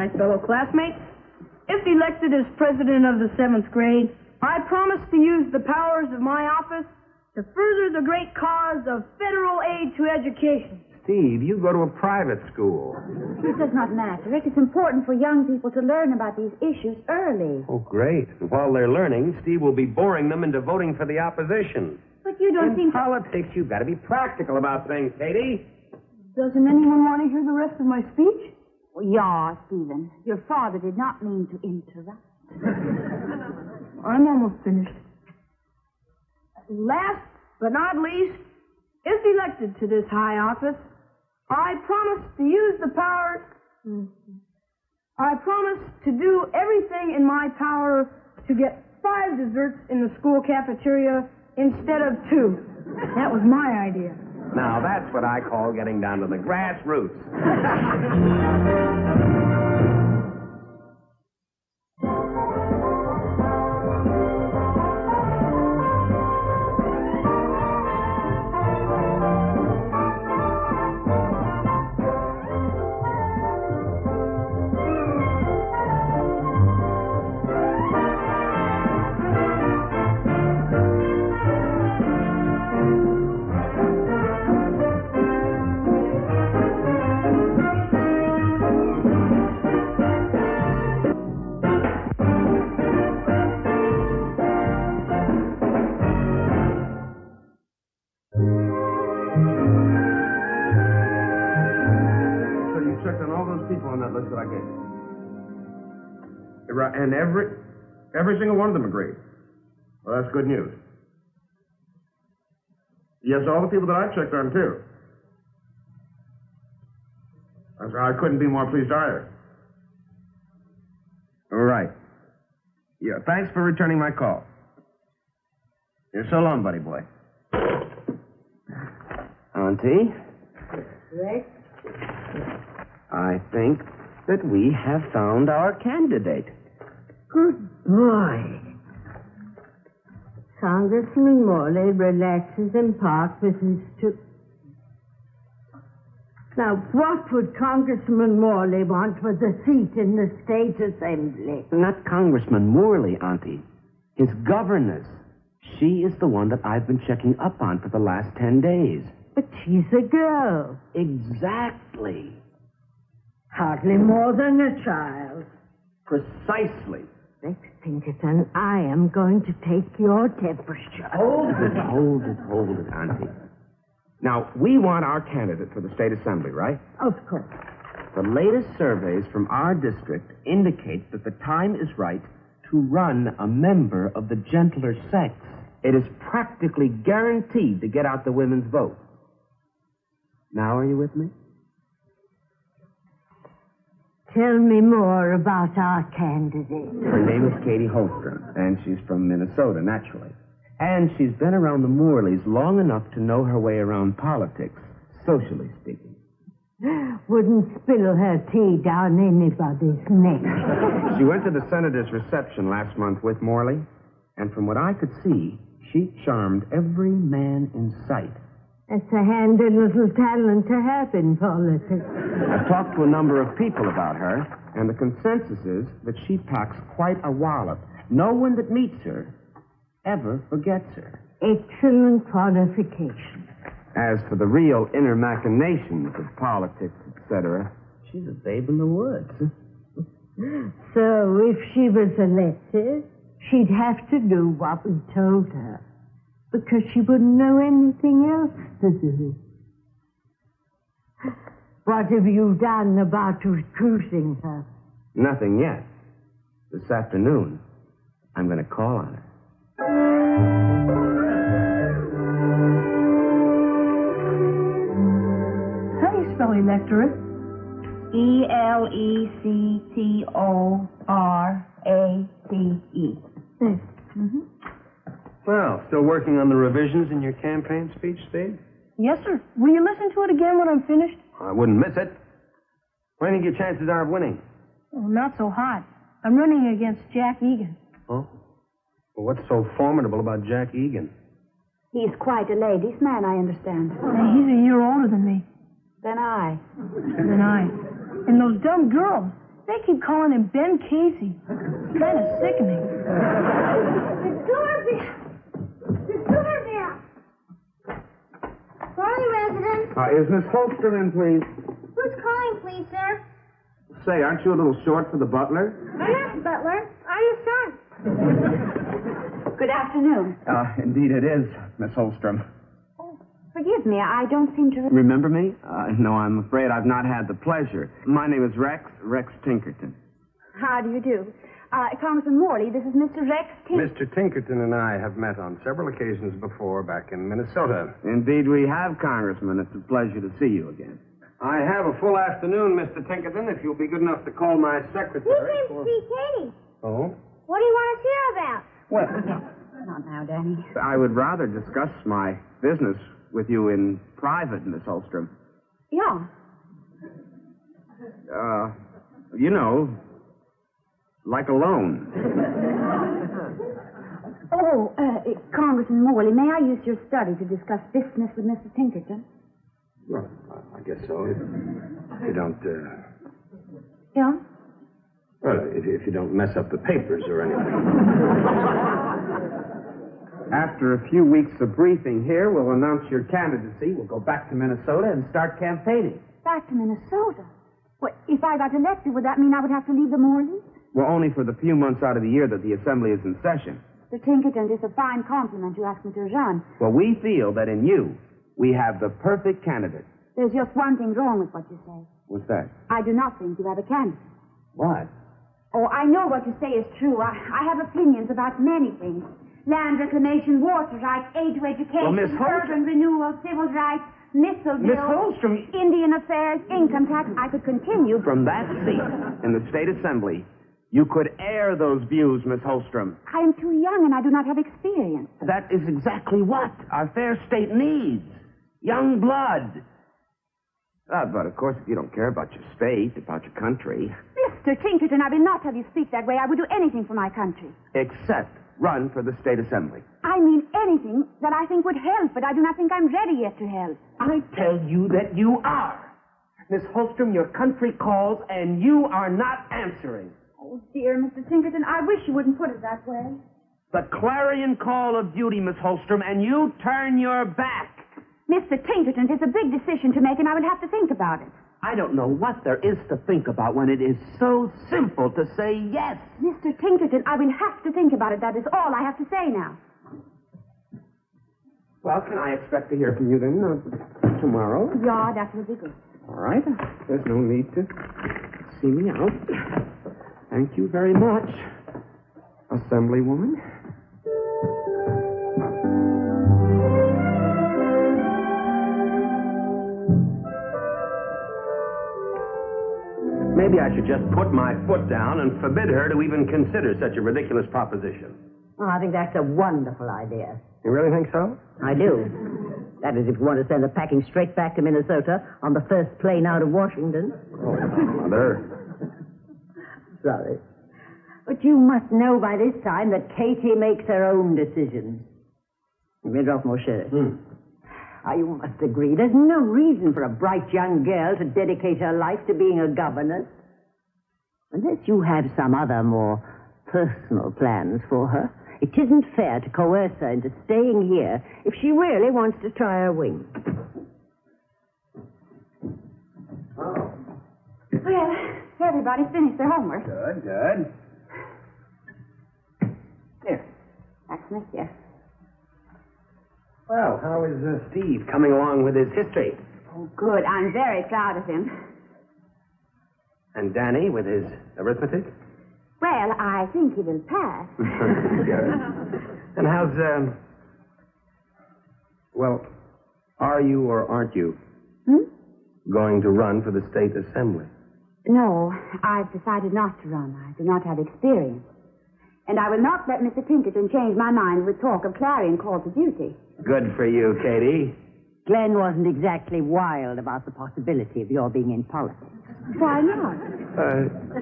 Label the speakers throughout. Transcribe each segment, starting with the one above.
Speaker 1: my fellow classmates. If elected as president of the 7th grade, I promise to use the powers of my office to further the great cause of federal aid to education.
Speaker 2: Steve, you go to a private school.
Speaker 3: It does not matter. It is important for young people to learn about these issues early.
Speaker 2: Oh, great. While they're learning, Steve will be boring them into voting for the opposition.
Speaker 3: But you don't
Speaker 2: In
Speaker 3: seem to...
Speaker 2: politics, you've got to be practical about things, Katy.
Speaker 1: Doesn't anyone want to hear the rest of my speech?
Speaker 3: Well, yeah, Stephen. Your father did not mean to interrupt.
Speaker 1: I'm almost finished. Last but not least, if elected to this high office, I promise to use the powers. I promise to do everything in my power to get 5 desserts in the school cafeteria instead of 2. That was my idea.
Speaker 2: Now, that's what I call getting down to the grassroots.
Speaker 4: And every single one of them agreed. Well, that's good news. Yes, all the people that I checked on, too. I couldn't be more pleased either. All right. Yeah, thanks for returning my call. Yeah, so long, buddy boy.
Speaker 2: Auntie,
Speaker 3: Right?
Speaker 2: I think that we have found our candidate.
Speaker 5: Good boy. Congressman Morley relaxes in park with his Now, what would Congressman Morley want with a seat in the state assembly?
Speaker 2: Not Congressman Morley, Auntie. His governess. She is the one that I've been checking up on for the last 10 days.
Speaker 5: But she's a girl.
Speaker 2: Exactly.
Speaker 5: Hardly more than a child.
Speaker 2: Precisely.
Speaker 5: Rex Pinkerton, I am going to take your temperature.
Speaker 2: Hold it, Auntie. Now, we want our candidate for the state assembly, right?
Speaker 5: Of course.
Speaker 2: The latest surveys from our district indicate that the time is right to run a member of the gentler sex. It is practically guaranteed to get out the women's vote. Now, are you with me?
Speaker 5: Tell me more about our candidate.
Speaker 2: Her name is Katy Holstrom, and she's from Minnesota, naturally. And she's been around the Morleys long enough to know her way around politics, socially speaking.
Speaker 5: Wouldn't spill her tea down anybody's neck.
Speaker 2: She went to the senator's reception last month with Morley, and from what I could see, she charmed every man in sight.
Speaker 5: That's a handy little talent to have in politics.
Speaker 2: I've talked to a number of people about her, and the consensus is that she packs quite a wallop. No one that meets her ever forgets her.
Speaker 5: Excellent qualification.
Speaker 2: As for the real inner machinations of politics, etc., she's a babe in the woods.
Speaker 5: So if she was elected, she'd have to do what we told her, because she wouldn't know anything else to do. What have you done about recruiting her?
Speaker 2: Nothing yet. This afternoon, I'm going to call on her.
Speaker 1: How do you spell electorate?
Speaker 3: E-L-E-C-T-O-R-A-T-E.
Speaker 2: Well, still working on the revisions in your campaign speech, Steve?
Speaker 1: Yes, sir. Will you listen to it again when I'm finished?
Speaker 2: I wouldn't miss it. What do you think your chances are of winning?
Speaker 1: Oh, not so hot. I'm running against Jack Egan.
Speaker 2: Oh? Well, what's so formidable about Jack Egan?
Speaker 3: He's quite a ladies' man, I understand.
Speaker 1: Hey, he's a year older than me.
Speaker 3: Then I.
Speaker 1: And those dumb girls. They keep calling him Ben Casey. It's kind of sickening.
Speaker 3: Miss Doorbell! Miss Doorbell! Calling resident.
Speaker 4: Is Miss Holster in, please?
Speaker 3: Who's calling, please, sir?
Speaker 4: Say, aren't you a little short for the butler?
Speaker 3: Yes, butler. I'm your son.
Speaker 6: Good afternoon.
Speaker 2: Indeed it is, Miss Holstrom.
Speaker 6: Forgive me, I don't seem to...
Speaker 2: Remember me? No, I'm afraid I've not had the pleasure. My name is Rex Tinkerton.
Speaker 6: How do you do? Congressman Morley, this is Mr. Rex
Speaker 7: Mr. Tinkerton and I have met on several occasions before back in Minnesota.
Speaker 2: Indeed we have, Congressman. It's a pleasure to see you again.
Speaker 7: I have a full afternoon, Mr. Tinkerton, if you'll be good enough to call my secretary.
Speaker 3: We came to see Katy.
Speaker 7: Oh?
Speaker 3: What do you want us here about?
Speaker 2: Well,
Speaker 6: Not now, Danny.
Speaker 2: I would rather discuss my business with you in private, Miss Holstrom.
Speaker 6: Yeah.
Speaker 2: You know, like alone.
Speaker 6: Oh, Congressman Morley, may I use your study to discuss business with Mr. Tinkerton?
Speaker 7: Well, I guess so. If you don't,
Speaker 6: Yeah?
Speaker 7: well, if you don't mess up the papers or anything.
Speaker 2: After a few weeks of briefing here, we'll announce your candidacy. We'll go back to Minnesota and start campaigning.
Speaker 6: Back to Minnesota? Well, if I got elected, would that mean I would have to leave the Morleys?
Speaker 2: Well, only for the few months out of the year that the Assembly is in session.
Speaker 6: Mr. Tinkerton, it's a fine compliment you asked me to run.
Speaker 2: Well, we feel that in you, we have the perfect candidate.
Speaker 6: There's just one thing wrong with what you say.
Speaker 2: What's that?
Speaker 6: I do not think you have a candidate.
Speaker 2: What?
Speaker 6: Oh, I know what you say is true. I have opinions about many things. Land reclamation, water rights, aid to education,
Speaker 2: Well, Miss Holstrom-
Speaker 6: urban renewal, civil rights, missile
Speaker 2: Miss
Speaker 6: bill,
Speaker 2: Holstrom...
Speaker 6: Indian affairs, income tax. I could continue.
Speaker 2: From that seat in the State Assembly, you could air those views, Miss Holstrom.
Speaker 6: I am too young and I do not have experience.
Speaker 2: That is exactly what our fair state needs. Young blood. But, of course, if you don't care about your state, about your country...
Speaker 6: Mr. Tinkerton, I will not have you speak that way. I would do anything for my country.
Speaker 2: Except run for the State Assembly.
Speaker 6: I mean anything that I think would help, but I do not think I'm ready yet to help.
Speaker 2: I tell you that you are. Miss Holstrom, your country calls, and you are not answering.
Speaker 6: Oh, dear Mr. Tinkerton, I wish you wouldn't put it that way.
Speaker 2: The clarion call of duty, Miss Holstrom, and you turn your back.
Speaker 6: Mr. Tinkerton, it's a big decision to make, and I will have to think about it.
Speaker 2: I don't know what there is to think about when it is so simple to say yes.
Speaker 6: Mr. Tinkerton, I will have to think about it. That is all I have to say now.
Speaker 2: Well, can I expect to hear from you then tomorrow?
Speaker 6: Yeah, that will be good.
Speaker 2: All right. There's no need to see me out. Thank you very much, Assemblywoman.
Speaker 7: Maybe I should just put my foot down and forbid her to even consider such a ridiculous proposition.
Speaker 5: Oh, I think that's a wonderful idea.
Speaker 7: You really think so?
Speaker 5: I do. That is, if you want to send her packing straight back to Minnesota on the first plane out of Washington.
Speaker 7: Oh, Mother.
Speaker 5: Sorry. But you must know by this time that Katy makes her own decisions. Let me drop more shirt. You must agree. There's no reason for a bright young girl to dedicate her life to being a governess. Unless you have some other more personal plans for her. It isn't fair to coerce her into staying here if she really wants to try her wing.
Speaker 7: Oh.
Speaker 6: Well, everybody's finished their homework.
Speaker 7: Good, good.
Speaker 6: Here. That's Smith here.
Speaker 7: Well, how is Steve coming along with his history?
Speaker 6: Oh, good. I'm very proud of him.
Speaker 7: And Danny with his arithmetic?
Speaker 6: Well, I think he will pass.
Speaker 7: Good. And how's, well, are you or aren't you going to run for the state assembly?
Speaker 6: No, I've decided not to run. I do not have experience. And I will not let Mr. Tinkerton change my mind with talk of clarion call to duty.
Speaker 7: Good for you, Katy.
Speaker 5: Glenn wasn't exactly wild about the possibility of your being in politics.
Speaker 6: Why not?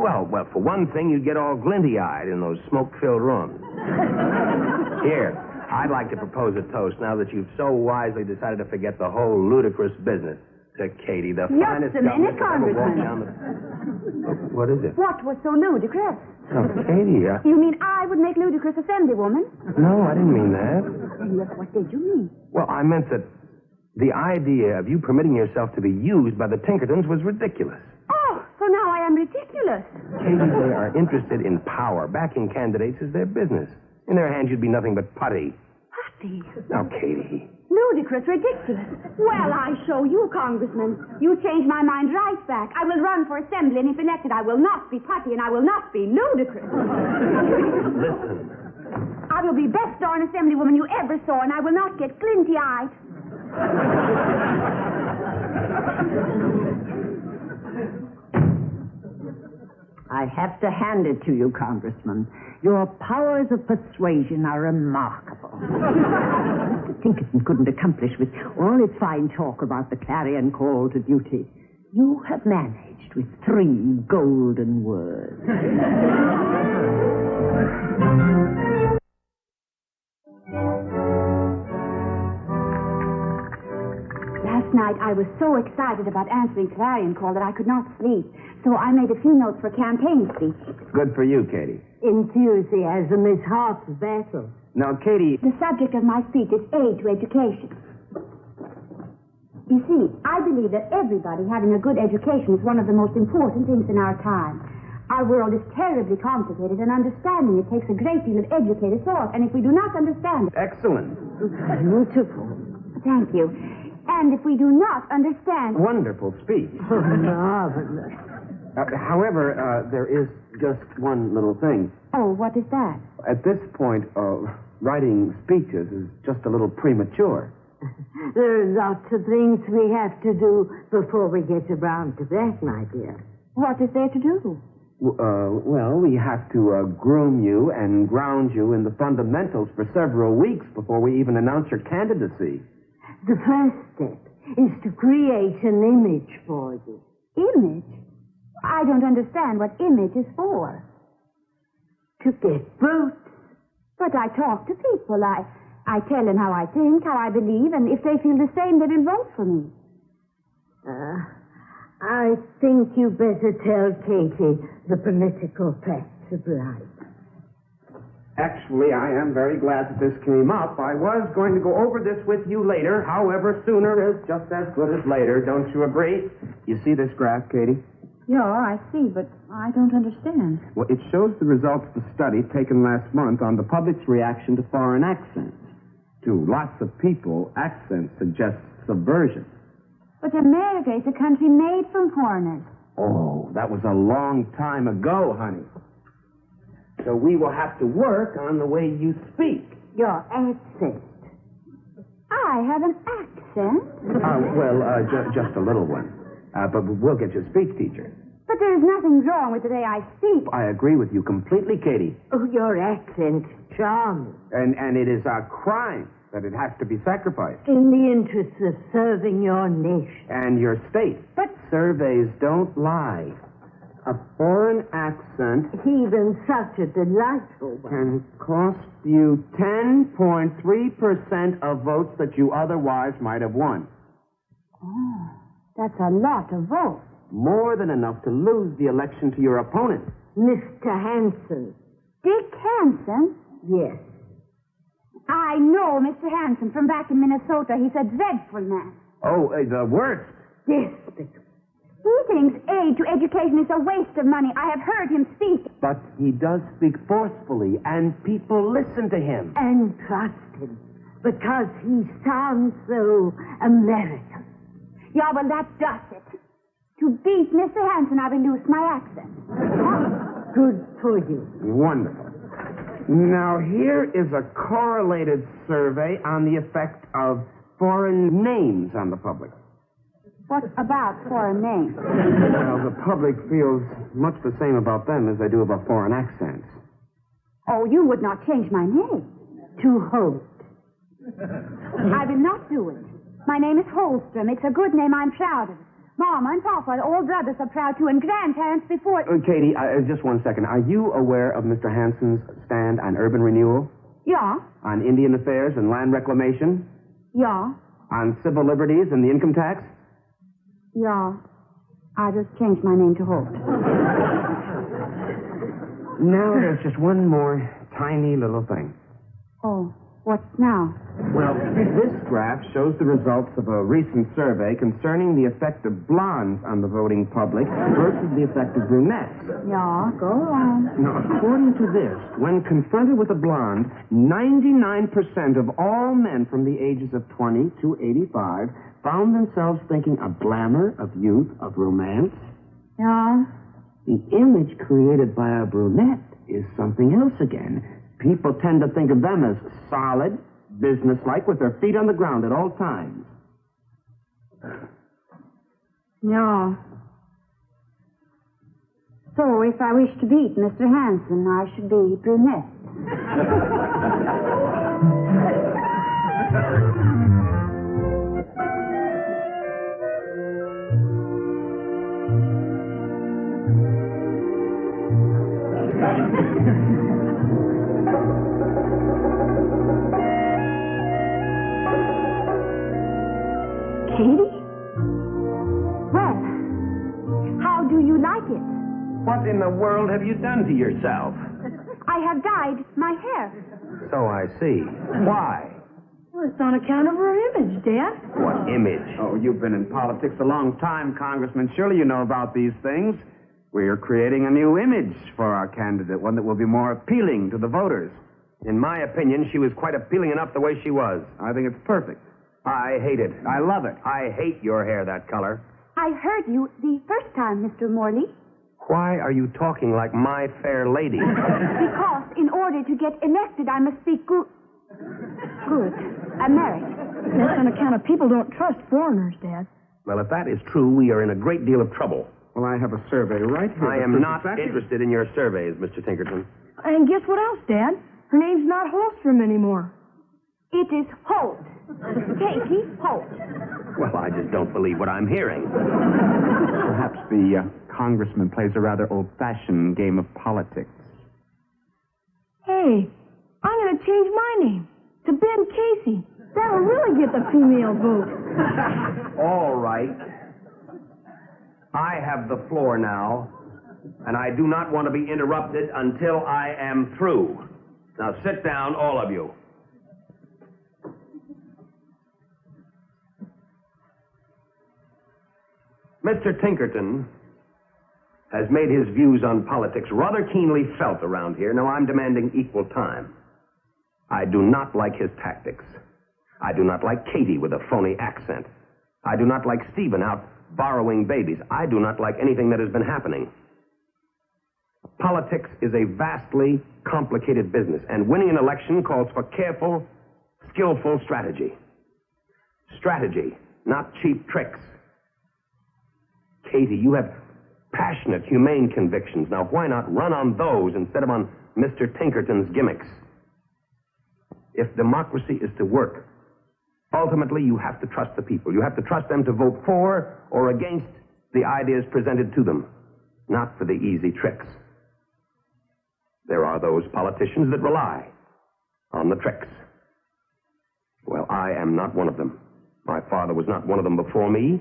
Speaker 7: Well, for one thing, you get all glinty-eyed in those smoke-filled rooms. Here, I'd like to propose a toast now that you've so wisely decided to forget the whole ludicrous business. To Katy, the
Speaker 6: Just
Speaker 7: finest
Speaker 6: a minute,
Speaker 7: governess that ever walked
Speaker 6: Congressman.
Speaker 7: down the... What is it?
Speaker 6: What was so ludicrous?
Speaker 7: Oh, Katy,
Speaker 6: You mean I would make ludicrous assemblywoman?
Speaker 7: no, I didn't mean that.
Speaker 6: Yes, what did you mean?
Speaker 7: Well, I meant that the idea of you permitting yourself to be used by the Tinkertons was ridiculous.
Speaker 6: Oh, so now I am ridiculous.
Speaker 7: Katy, they are interested in power. Backing candidates is their business. In their hands, you'd be nothing but putty.
Speaker 6: Putty?
Speaker 7: Now, Katy.
Speaker 6: Ludicrous, ridiculous. Well, I show you, Congressman. You changed my mind right back. I will run for assembly, and if elected, I will not be putty, and I will not be ludicrous.
Speaker 7: Listen.
Speaker 6: I will be best darn assemblywoman you ever saw, and I will not get glinty-eyed.
Speaker 5: I have to hand it to you, Congressman. Your powers of persuasion are remarkable. Mr. Tinkerton couldn't accomplish with all his fine talk about the clarion call to duty. You have managed with 3 golden words.
Speaker 6: Last night, I was so excited about answering clarion call that I could not sleep. So I made a few notes for campaign speech.
Speaker 2: Good for you, Katy.
Speaker 5: Enthusiasm is half the battle.
Speaker 2: Now, Katy...
Speaker 6: The subject of my speech is aid to education. You see, I believe that everybody having a good education is one of the most important things in our time. Our world is terribly complicated, and understanding it takes a great deal of educated thought. And if we do not understand it...
Speaker 2: Excellent.
Speaker 5: Beautiful.
Speaker 6: Thank you. And if we do not understand...
Speaker 2: Wonderful speech.
Speaker 5: Oh, marvelous.
Speaker 2: However, there is just one little thing.
Speaker 6: Oh, what is that?
Speaker 2: At this point, writing speeches is just a little premature.
Speaker 5: There are lots of things we have to do before we get around to that, my dear.
Speaker 6: What is there to do?
Speaker 2: Well, we have to groom you and ground you in the fundamentals for several weeks before we even announce your candidacy.
Speaker 5: The first step is to create an image for you.
Speaker 6: Image? I don't understand what image is for.
Speaker 5: To get votes.
Speaker 6: But I talk to people. I tell them how I think, how I believe, and if they feel the same, they will vote for me.
Speaker 5: I think you better tell Katy the political facts of life.
Speaker 2: Actually, I am very glad that this came up. I was going to go over this with you later. However, sooner is just as good as later. Don't you agree? You see this graph, Katy?
Speaker 6: Yeah, I see, but I don't understand.
Speaker 2: Well, it shows the results of the study taken last month on the public's reaction to foreign accents. To lots of people, accents suggest subversion.
Speaker 6: But America is a country made from foreigners.
Speaker 2: Oh, that was a long time ago, honey. So we will have to work on the way you speak.
Speaker 5: Your accent.
Speaker 6: I have an accent.
Speaker 2: Just a little one. But we'll get you a speech teacher.
Speaker 6: But there is nothing wrong with the way I speak.
Speaker 2: I agree with you completely, Katy.
Speaker 5: Oh, your accent, charming.
Speaker 2: And it is a crime that it has to be sacrificed.
Speaker 5: In the interest of serving your nation.
Speaker 2: And your state.
Speaker 6: But
Speaker 2: surveys don't lie. A foreign accent,
Speaker 5: even such a delightful one,
Speaker 2: can cost you 10.3% of votes that you otherwise might have won.
Speaker 6: Oh, that's a lot of votes.
Speaker 2: More than enough to lose the election to your opponent.
Speaker 5: Mr. Hanson.
Speaker 6: Dick Hanson?
Speaker 5: Yes.
Speaker 6: I know Mr. Hanson from back in Minnesota. He's a dreadful man.
Speaker 2: Oh, the worst.
Speaker 5: Despicable.
Speaker 6: He thinks aid to education is a waste of money. I have heard him speak.
Speaker 2: But he does speak forcefully, and people listen to him.
Speaker 5: And trust him, because he sounds so American.
Speaker 6: Yeah, well, that does it. To beat Mr. Hanson, I will lose my accent.
Speaker 5: Good for you.
Speaker 2: Wonderful. Now, here is a correlated survey on the effect of foreign names on the public.
Speaker 6: What about foreign names?
Speaker 2: Well, the public feels much the same about them as they do about foreign accents.
Speaker 6: Oh, you would not change my name.
Speaker 5: To Holt.
Speaker 6: I will not do it. My name is Holstrom. It's a good name. I'm proud of it. Mama and Papa, all brothers are proud too, and grandparents before...
Speaker 2: Katy, just 1 second. Are you aware of Mr. Hanson's stand on urban renewal?
Speaker 6: Yeah.
Speaker 2: On Indian affairs and land reclamation?
Speaker 6: Yeah.
Speaker 2: On civil liberties and the income tax?
Speaker 6: Yeah. I just changed my name to Holt.
Speaker 2: Now there's just one more tiny little thing.
Speaker 6: Oh, what now?
Speaker 2: Well, this graph shows the results of a recent survey concerning the effect of blondes on the voting public versus the effect of brunettes.
Speaker 6: Yeah, go on.
Speaker 2: Now, according to this, when confronted with a blonde, 99% of all men from the ages of 20 to 85 found themselves thinking of glamour, of youth, of romance.
Speaker 6: Yeah?
Speaker 2: The image created by a brunette is something else again. People tend to think of them as solid, businesslike, with their feet on the ground at all times.
Speaker 6: Yeah. So, if I wish to beat Mr. Hanson, I should be brunette. Katy? Well, how do you like it?
Speaker 7: What in the world have you done to yourself?
Speaker 6: I have dyed my hair.
Speaker 7: So I see. Why?
Speaker 1: Well, it's on account of her image, Dad.
Speaker 7: What image?
Speaker 2: Oh, you've been in politics a long time, Congressman. Surely you know about these things. We are creating a new image for our candidate, one that will be more appealing to the voters.
Speaker 7: In my opinion, she was quite appealing enough the way she was.
Speaker 2: I think it's perfect.
Speaker 7: I hate it.
Speaker 2: I love it.
Speaker 7: I hate your hair that color.
Speaker 6: I heard you the first time, Mr. Morley.
Speaker 7: Why are you talking like my fair lady?
Speaker 6: Because in order to get elected, I must speak good American.
Speaker 1: That's on account of people don't trust foreigners, Dad.
Speaker 7: Well, if that is true, we are in a great deal of trouble.
Speaker 2: Well, I have a survey right here.
Speaker 7: I am not interested in your surveys, Mr. Tinkerton.
Speaker 1: And guess what else, Dad? Her name's not Holstrom anymore.
Speaker 6: It is Holt. Katy Holt.
Speaker 7: Well, I just don't believe what I'm hearing.
Speaker 2: Perhaps the congressman plays a rather old-fashioned game of politics.
Speaker 1: Hey, I'm going to change my name to Ben Casey. That'll really get the female vote.
Speaker 7: All right. I have the floor now, and I do not want to be interrupted until I am through. Now sit down, all of you. Mr. Tinkerton has made his views on politics rather keenly felt around here. Now, I'm demanding equal time. I do not like his tactics. I do not like Katy with a phony accent. I do not like Stephen out borrowing babies. I do not like anything that has been happening. Politics is a vastly complicated business, and winning an election calls for careful, skillful strategy. Strategy, not cheap tricks. Katy, you have passionate, humane convictions. Now, why not run on those instead of on Mr. Tinkerton's gimmicks? If democracy is to work, ultimately you have to trust the people. You have to trust them to vote for or against the ideas presented to them, not for the easy tricks. There are those politicians that rely on the tricks. Well, I am not one of them. My father was not one of them before me,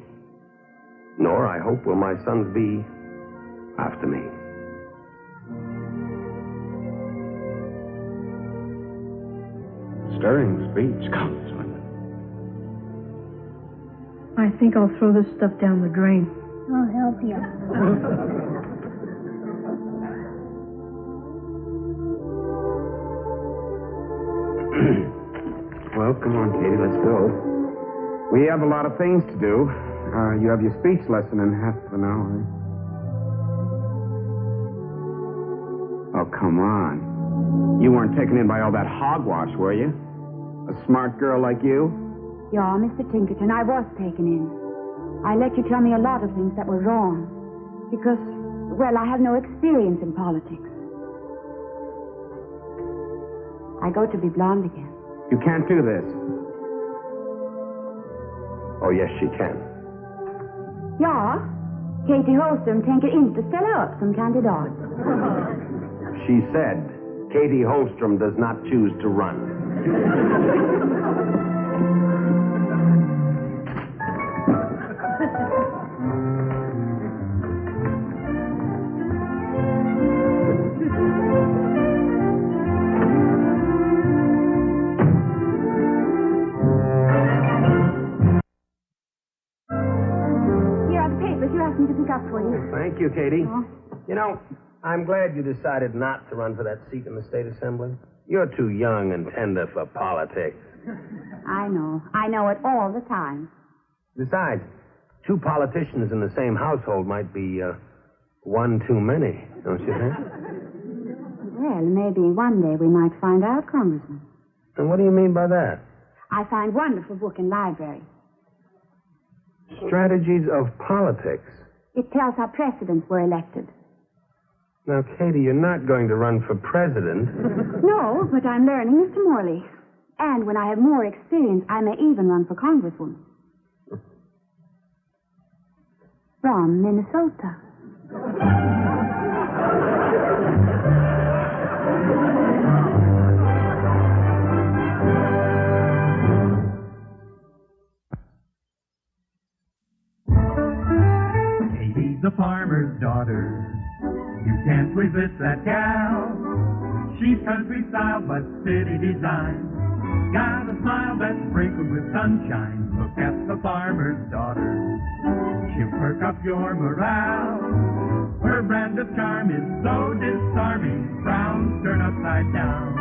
Speaker 7: nor, I hope, will my sons be after me.
Speaker 2: Stirring speech, Congressman.
Speaker 1: I think I'll throw this stuff down the drain.
Speaker 6: I'll help you.
Speaker 2: Well, come on, Katy, let's go. We have a lot of things to do. You have your speech lesson in half an hour. Oh, come on. You weren't taken in by all that hogwash, were you? A smart girl like you?
Speaker 6: Yeah, Mr. Tinkerton, I was taken in. I let you tell me a lot of things that were wrong. Because, well, I have no experience in politics. I go to be blonde again.
Speaker 2: You can't do this.
Speaker 7: Oh, yes, she can.
Speaker 6: Ja, Katy Holstrom tänker inte ställa upp som kandidat.
Speaker 7: She said Katy Holstrom does not choose to run.
Speaker 6: are the papers you asked me to pick up for you.
Speaker 7: Thank you, Katy.
Speaker 6: Oh.
Speaker 7: You know, I'm glad you decided not to run for that seat in the State Assembly. You're too young and tender for politics.
Speaker 6: I know. I know it all the time.
Speaker 7: Besides, two politicians in the same household might be one too many, don't you think?
Speaker 6: Well, maybe one day we might find out, Congressman.
Speaker 7: And what do you mean by that?
Speaker 6: I find wonderful book in library.
Speaker 7: Strategies of politics.
Speaker 6: It tells how presidents were elected.
Speaker 7: Now, Katy, you're not going to run for president.
Speaker 6: No, but I'm learning, Mr. Morley. And when I have more experience, I may even run for congresswoman. From Minnesota.
Speaker 8: Katy's a farmer's daughter. You can't resist that gal. She's country style but city design. Got a smile that's sprinkled with sunshine. Look at the farmer's daughter. She'll perk up your morale. Her brand of charm is so disarming. Frowns turn upside down.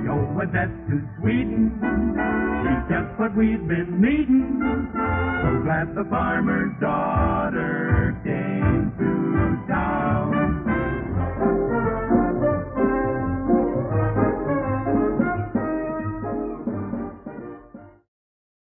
Speaker 8: The old Odette to Sweden. She's just what we've been needing. So glad the farmer's daughter came